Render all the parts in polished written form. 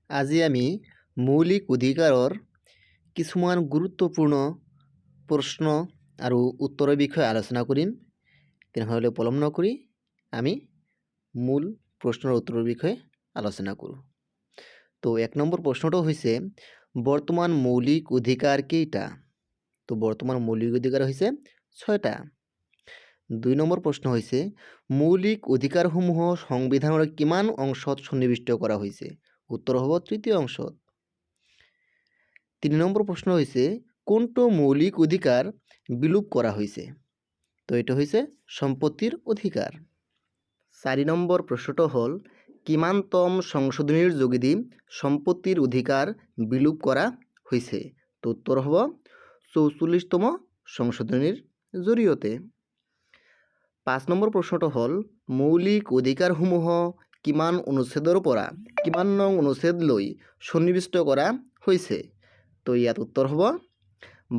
আজি আমি মৌলিক অধিকাৰৰ কিছুমান গুৰুত্বপূৰ্ণ প্ৰশ্ন আৰু উত্তৰৰ বিষয়ে আলোচনা কৰিম। তেনেহ'লে পলম নকৰি আমি মূল প্ৰশ্নৰ উত্তৰৰ বিষয়ে আলোচনা কৰোঁ। তো 1 নম্বৰ প্ৰশ্নটো হৈছে বৰ্তমান মৌলিক অধিকাৰ কেইটা? তো বৰ্তমান মৌলিক অধিকাৰ হৈছে 6টা। 2 নম্বৰ প্ৰশ্ন হৈছে মৌলিক অধিকাৰসমূহ সংবিধানৰ কিমান অংশত সন্নিৱিষ্ট কৰা হৈছে? উত্তৰ হ'ব 3য় অংশত। 3 নম্বৰ প্ৰশ্ন হৈছে কোনটো মৌলিক অধিকাৰ বিলোপ কৰা হৈছে? তো এটা হৈছে সম্পত্তিৰ অধিকাৰ। 4 নম্বৰ প্ৰশ্নটো হ'ল কিমানতম সংশোধনীৰ যোগেদি সম্পত্তিৰ অধিকাৰ বিলোপ কৰা হৈছে? তো উত্তৰ হ'ব 44তম সংশোধনীৰ জৰিয়তে। 5 নম্বৰ প্ৰশ্নটো হ'ল মৌলিক অধিকাৰসমূহ কিমান অনুচ্ছেদৰ পৰা কিমান নং অনুচ্ছেদলৈ সন্নিৱিষ্ট কৰা হৈছে? তো ইয়াত উত্তৰ হ'ব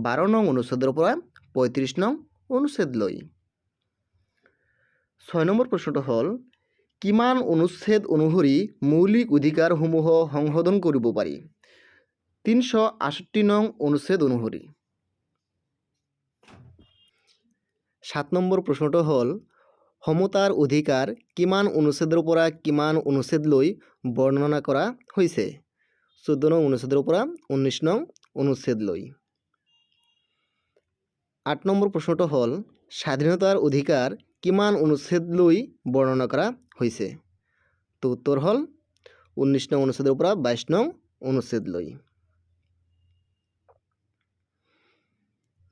12 নং অনুচ্ছেদৰ পৰা 35 নং অনুচ্ছেদলৈ। 6 নম্বৰ প্ৰশ্নটো হ'ল কিমান অনুচ্ছেদ অনুসৰি মৌলিক অধিকাৰসমূহ সংশোধন কৰিব পাৰি? 368 নং অনুচ্ছেদ অনুসৰি। 7 নম্বৰ প্ৰশ্নটো হ'ল সমতাৰ অধিকাৰ কিমান অনুচ্ছেদৰ পৰা কিমান অনুচ্ছেদলৈ বৰ্ণনা কৰা হৈছে? 14 নং অনুচ্ছেদৰ পৰা 19 নং অনুচ্ছেদলৈ। 8 নম্বৰ প্ৰশ্নটো হ'ল স্বাধীনতাৰ অধিকাৰ কিমান অনুচ্ছেদলৈ বৰ্ণনা কৰা হৈছে? তো উত্তৰ হ'ল 19 নং অনুচ্ছেদৰ পৰা 22 নং অনুচ্ছেদলৈ।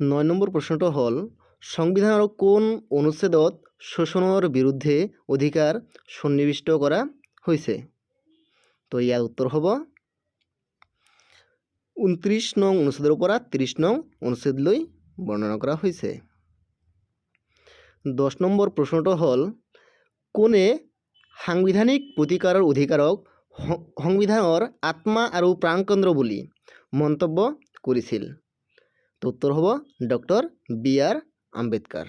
9 নম্বৰ প্ৰশ্নটো হ'ল সংবিধানৰ কোন অনুচ্ছেদত শোষণৰ বিৰুদ্ধে অধিকাৰ সন্নিৱিষ্ট কৰা হৈছে? তো ইয়াৰ উত্তৰ হ'ব 29 নং অনুচ্ছেদৰ পৰা 30 নং অনুচ্ছেদলৈ বৰ্ণনা কৰা হৈছে। 10 নম্বৰ প্ৰশ্নটো হ'ল কোনে সাংবিধানিক প্ৰতিকাৰৰ অধিকাৰক সংবিধানৰ আত্মা আৰু প্ৰাণকেন্দ্ৰ বুলি মন্তব্য কৰিছিল? তো উত্তৰ হ'ব ডক্টৰ বি.আৰ. আম্বেদকাৰ।